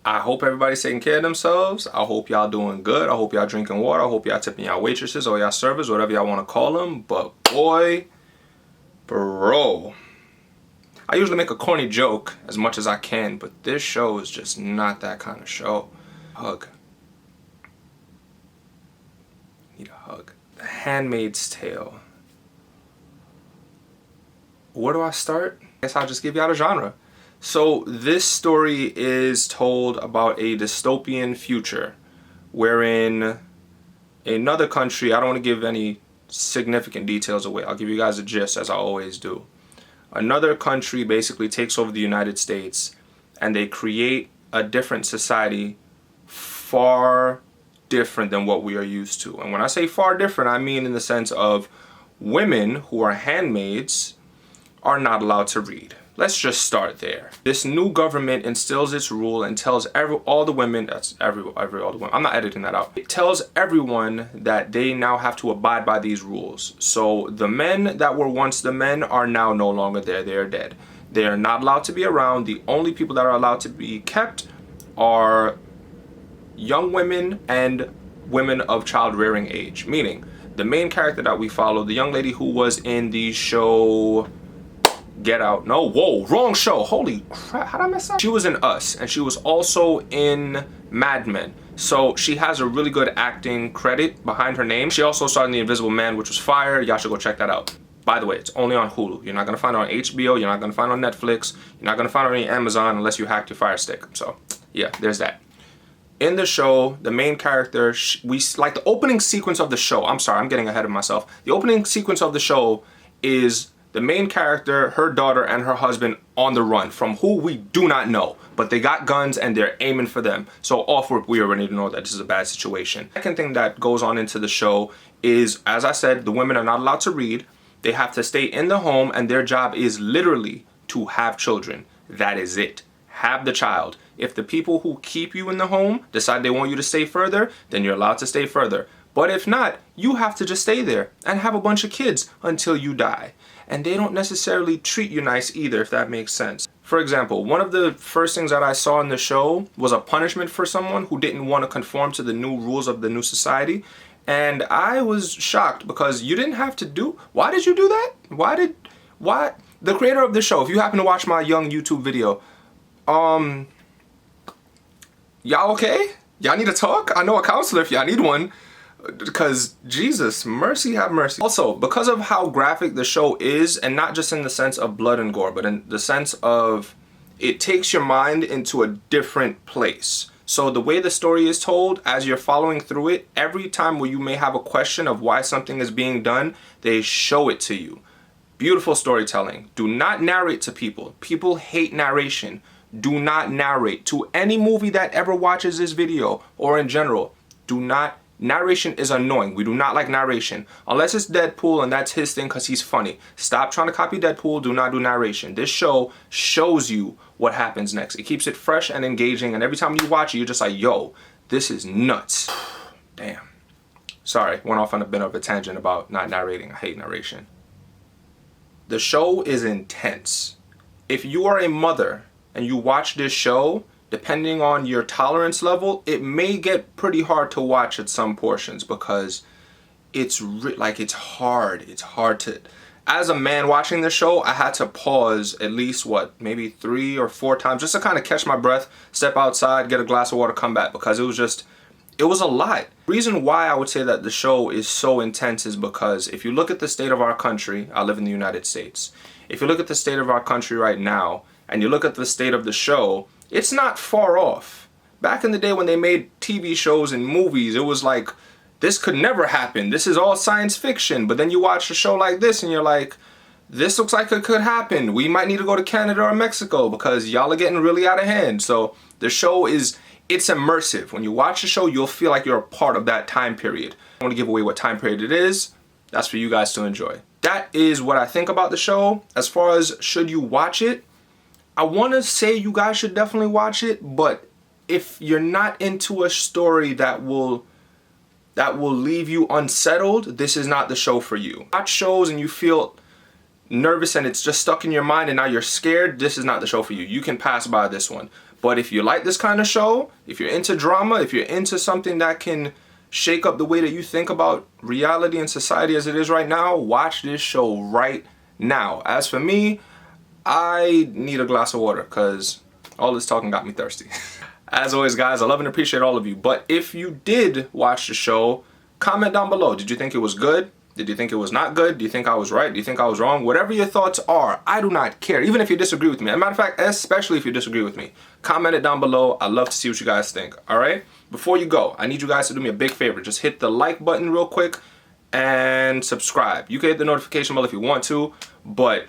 I hope everybody's taking care of themselves. I hope y'all doing good. I hope y'all drinking water. I hope y'all tipping y'all waitresses or y'all servers, whatever y'all want to call them. But boy, bro, I usually make a corny joke as much as I can, but this show is just not that kind of show. Hug. Need a hug. The Handmaid's Tale. Where do I start? I guess I'll just give y'all the genre. So this story is told about a dystopian future wherein another country, I don't want to give any significant details away, I'll give you guys a gist as I always do. Another country basically takes over the United States and they create a different society far different than what we are used to. And when I say far different, I mean in the sense of women who are handmaids are not allowed to read. Let's just start there. This new government instills its rule and tells all the women, that's all the women, I'm not editing that out. It tells everyone that they now have to abide by these rules. So the men that were once the men are now no longer there, they are dead. They are not allowed to be around. The only people that are allowed to be kept are young women and women of child rearing age. Meaning, the main character that we follow, the young lady who was in the show Get Out. No, whoa, wrong show. Holy crap, how did I mess up? She was in Us, and she was also in Mad Men. So she has a really good acting credit behind her name. She also starred in The Invisible Man, which was fire. Y'all should go check that out. By the way, it's only on Hulu. You're not gonna find it on HBO. You're not gonna find it on Netflix. You're not gonna find it on any Amazon unless you hacked your Fire Stick. So yeah, there's that. In the show, the main character, we like the opening sequence of the show. I'm sorry, I'm getting ahead of myself. The opening sequence of the show is the main character, her daughter, and her husband on the run from who we do not know. But they got guns and they're aiming for them. So off rip, we already know that this is a bad situation. Second thing that goes on into the show is, as I said, the women are not allowed to read. They have to stay in the home and their job is literally to have children. That is it. Have the child. If the people who keep you in the home decide they want you to stay further, then you're allowed to stay further. But if not, you have to just stay there and have a bunch of kids until you die. And they don't necessarily treat you nice either, if that makes sense. For example, one of the first things that I saw in the show was a punishment for someone who didn't want to conform to the new rules of the new society. And I was shocked because you didn't have to do, why did you do that? Why? The creator of the show, if you happen to watch my young YouTube video, y'all okay? Y'all need to talk? I know a counselor if y'all need one. Because Jesus, mercy have mercy. Also, because of how graphic the show is, and not just in the sense of blood and gore, but in the sense of it takes your mind into a different place. So the way the story is told, as you're following through it, every time where you may have a question of why something is being done, they show it to you. Beautiful storytelling. Do not narrate to people. People hate narration. Do not narrate. To any movie that ever watches this video, or in general, do not. Narration is annoying. We do not like narration. Unless it's Deadpool and that's his thing because he's funny. Stop trying to copy Deadpool. Do not do narration. This show shows you what happens next. It keeps it fresh and engaging, and every time you watch it, you're just like, yo, this is nuts. Damn. Sorry, went off on a bit of a tangent about not narrating. I hate narration. The show is intense. If you are a mother and you watch this show, depending on your tolerance level, it may get pretty hard to watch at some portions because it's hard. It's hard to. As a man watching the show, I had to pause at least maybe 3 or 4 times just to kind of catch my breath, step outside, get a glass of water, come back, because it was a lot. The reason why I would say that the show is so intense is because if you look at the state of our country, I live in the United States. If you look at the state of our country right now, and you look at the state of the show, it's not far off. Back in the day when they made TV shows and movies, it was like, this could never happen. This is all science fiction. But then you watch a show like this and you're like, this looks like it could happen. We might need to go to Canada or Mexico because y'all are getting really out of hand. So the show it's immersive. When you watch the show, you'll feel like you're a part of that time period. I don't want to give away what time period it is. That's for you guys to enjoy. That is what I think about the show. As far as should you watch it, I want to say you guys should definitely watch it, but if you're not into a story that will leave you unsettled, this is not the show for you. Watch shows and you feel nervous and it's just stuck in your mind and now you're scared, this is not the show for you. You can pass by this one. But if you like this kind of show, if you're into drama, if you're into something that can shake up the way that you think about reality and society as it is right now, watch this show right now. As for me, I need a glass of water because all this talking got me thirsty. As always, guys, I love and appreciate all of you. But if you did watch the show, comment down below. Did you think it was good? Did you think it was not good? Do you think I was right? Do you think I was wrong? Whatever your thoughts are, I do not care. Even if you disagree with me. As a matter of fact, especially if you disagree with me. Comment it down below. I'd love to see what you guys think. Alright? Before you go, I need you guys to do me a big favor. Just hit the like button real quick and subscribe. You can hit the notification bell if you want to, but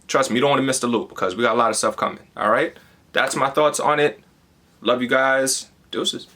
trust me, you don't want to miss the loop because we got a lot of stuff coming. Alright? That's my thoughts on it. Love you guys. Deuces.